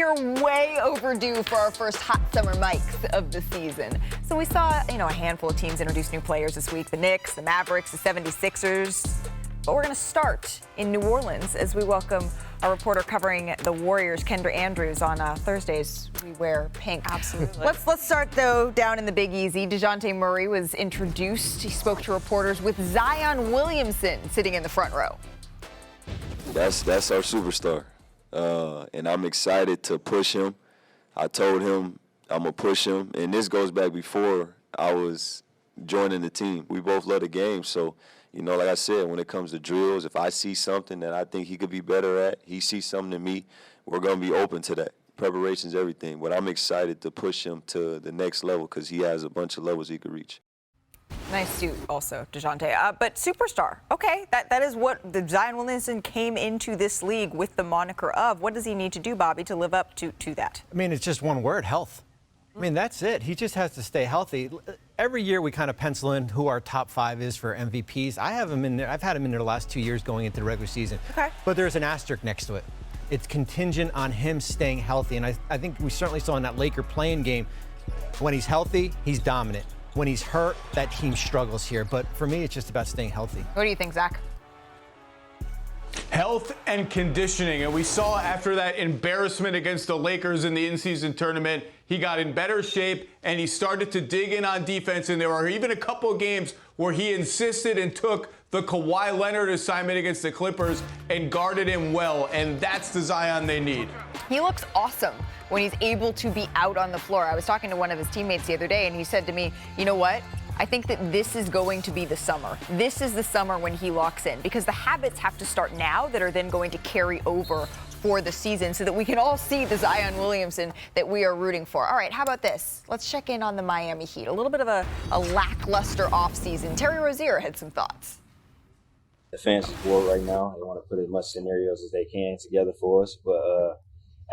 We are way overdue for our first hot summer mics of the season. So we saw, a handful of teams introduce new players this week. The Knicks, the Mavericks, the 76ers. But we're going to start in New Orleans as we welcome our reporter covering the Warriors, Kendra Andrews. On Thursdays, we wear pink. Absolutely. Let's start, though, down in the Big Easy. Dejounte Murray was introduced. He spoke to reporters with Zion Williamson sitting in the front row. That's our superstar, and I'm excited to push him. I told him I'm going to push him, and this goes back before I was joining the team. We both love the game, so like I said, when it comes to drills, if I see something that I think he could be better at, he sees something in me, we're going to be open to that. Preparation's everything, but I'm excited to push him to the next level because he has a bunch of levels he could reach. Nice suit also, Dejounte. But superstar, okay, that is what the Zion Williamson came into this league with the moniker of. What does he need to do, Bobby, to live up to that? I mean, it's just one word, health. I mean, that's it. He just has to stay healthy. Every year we kind of pencil in who our top 5 is for MVPs. I have him in there. I've had him in there the last 2 years going into the regular season. Okay. But there's an asterisk next to it. It's contingent on him staying healthy. And I think we certainly saw in that Laker playing game, when he's healthy, he's dominant. When he's hurt, that team struggles here. But for me, it's just about staying healthy. What do you think, Zach? Health and conditioning. And we saw after that embarrassment against the Lakers in the in-season tournament, he got in better shape and he started to dig in on defense. And there were even a couple of games where he insisted and took the Kawhi Leonard assignment against the Clippers and guarded him well. And that's the Zion they need. He looks awesome when he's able to be out on the floor. I was talking to one of his teammates the other day, and he said to me, you know what? I think that this is going to be the summer. This is the summer when he locks in, because the habits have to start now that are then going to carry over for the season so that we can all see the Zion Williamson that we are rooting for. All right, how about this? Let's check in on the Miami Heat. A little bit of a lackluster offseason. Terry Rozier had some thoughts. The fans is bored right now. They want to put as much scenarios as they can together for us. But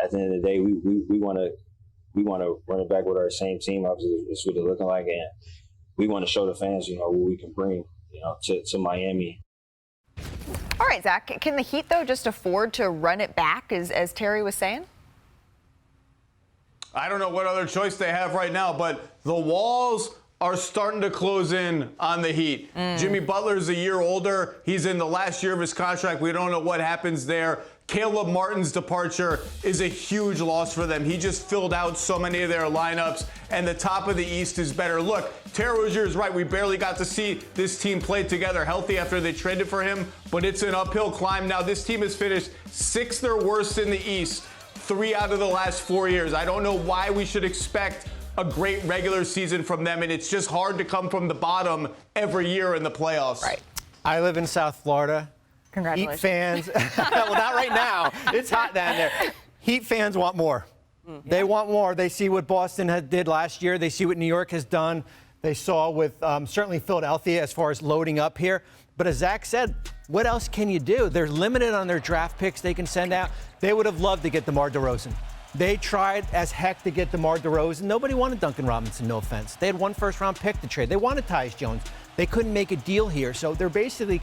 at the end of the day, we want to run it back with our same team. Obviously, that's what they're looking like, and we want to show the fans, what we can bring, to Miami. All right, Zach. Can the Heat, though, just afford to run it back, as Terry was saying? I don't know what other choice they have right now, but the walls are starting to close in on the Heat. Jimmy Butler's a year older. He's in the last year of his contract. We don't know what happens there. Caleb Martin's departure is a huge loss for them. He just filled out so many of their lineups, and the top of the East is better. Look, Terry Rozier is right. We barely got to see this team play together healthy after they traded for him, but it's an uphill climb now. This team has finished 6th or worse in the East 3 out of the last 4 years. I don't know why we should expect a great regular season from them, and it's just hard to come from the bottom every year in the playoffs. Right. I live in South Florida. Congratulations. Heat fans, well, not right now. It's hot down there. Heat fans want more. They want more. They see what Boston did last year. They see what New York has done. They saw with certainly Philadelphia as far as loading up here. But as Zach said, what else can you do? They're limited on their draft picks they can send out. They would have loved to get DeMar DeRozan. They tried as heck to get DeMar DeRozan. Nobody wanted Duncan Robinson, no offense. They had one first-round pick to trade. They wanted Tyus Jones. They couldn't make a deal here. So they're basically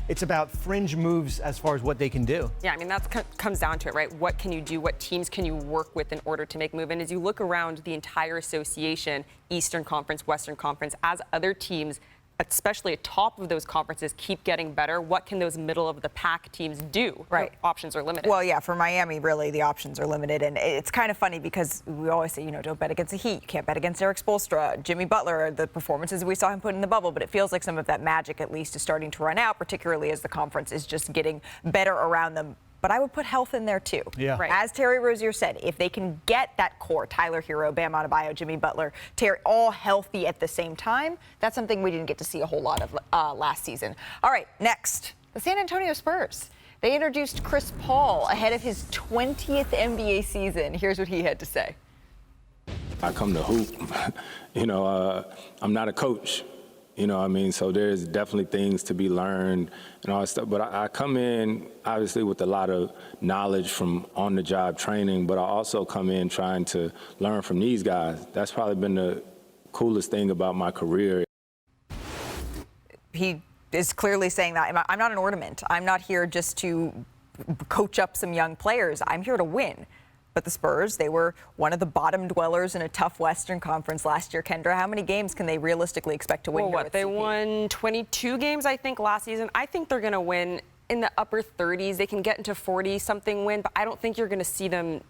it's about fringe moves as far as what they can do. Yeah, I mean, that comes down to it, right? What can you do? What teams can you work with in order to make a move? And as you look around the entire association, Eastern Conference, Western Conference, as other teams, especially atop of those conferences, keep getting better, what can those middle-of-the-pack teams do? Right. Options are limited. Well, yeah, for Miami, really, the options are limited. And it's kind of funny because we always say, don't bet against the Heat. You can't bet against Eric Spoelstra, Jimmy Butler, the performances we saw him put in the bubble. But it feels like some of that magic, at least, is starting to run out, particularly as the conference is just getting better around them. But I would put health in there, too. Yeah. Right. As Terry Rozier said, if they can get that core, Tyler Hero, Bam Adebayo, Jimmy Butler, Terry, all healthy at the same time, that's something we didn't get to see a whole lot of last season. All right, next, the San Antonio Spurs. They introduced Chris Paul ahead of his 20th NBA season. Here's what he had to say. I come to hoop. I'm not a coach. So there's definitely things to be learned and all that stuff. But I come in, obviously, with a lot of knowledge from on-the-job training, but I also come in trying to learn from these guys. That's probably been the coolest thing about my career. He is clearly saying that I'm not an ornament. I'm not here just to coach up some young players. I'm here to win. But the Spurs, they were one of the bottom dwellers in a tough Western Conference last year. Kendra, how many games can they realistically expect to win? Well, what, they won 22 games, I think, last season. I think they're going to win in the upper 30s. They can get into 40-something win, but I don't think you're going to see them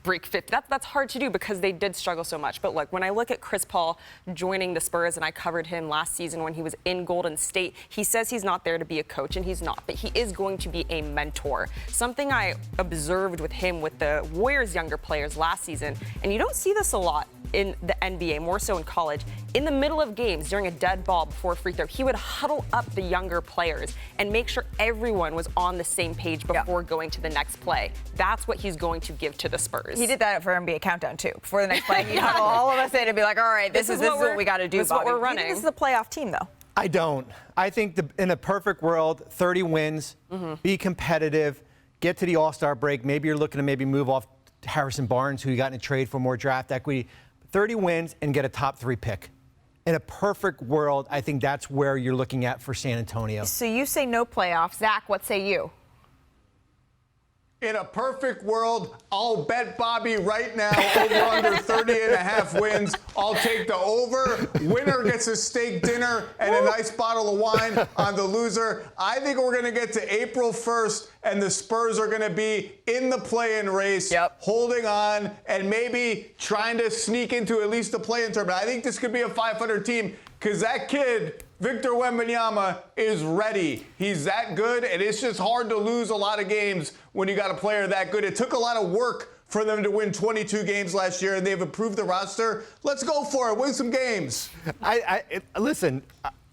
break 50. That's hard to do because they did struggle so much. But look, when I look at Chris Paul joining the Spurs, and I covered him last season when he was in Golden State, he says he's not there to be a coach, and he's not, but he is going to be a mentor. Something I observed with him with the Warriors' younger players last season, and you don't see this a lot in the NBA, more so in college. In the middle of games, during a dead ball before a free throw, he would huddle up the younger players and make sure everyone was on the same page before going to the next play. That's what he's going to give to the Spurs. He did that for NBA Countdown, too. Before the next play, he'd huddle all of us in and be like, all right, this is what we got to do, This is Bobby. what we're Do you think running. this is a playoff team, though? I don't. I think in a perfect world, 30 wins, be competitive, get to the All-Star break. Maybe you're looking to maybe move off Harrison Barnes, who you got in a trade for more draft equity. 30 wins and get a top 3 pick. In a perfect world, I think that's where you're looking at for San Antonio. So you say no playoffs. Zach, what say you? In a perfect world, I'll bet Bobby right now over under 30.5 wins. I'll take the over. Winner gets a steak dinner and a nice bottle of wine on the loser. I think we're going to get to April 1st, and the Spurs are going to be in the play-in race, holding on, and maybe trying to sneak into at least the play-in tournament. I think this could be a 500 team because that kid, Victor Wembanyama, is ready. He's that good, and it's just hard to lose a lot of games when you got a player that good. It took a lot of work for them to win 22 games last year, and they've improved the roster. Let's go for it. Win some games. Listen,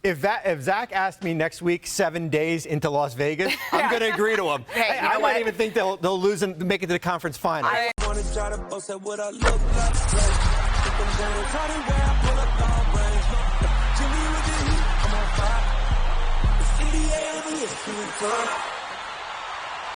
if Zach asked me next week, 7 days into Las Vegas, I'm going to agree to him. Hey, I don't even think they'll lose and make it to the conference final. NBA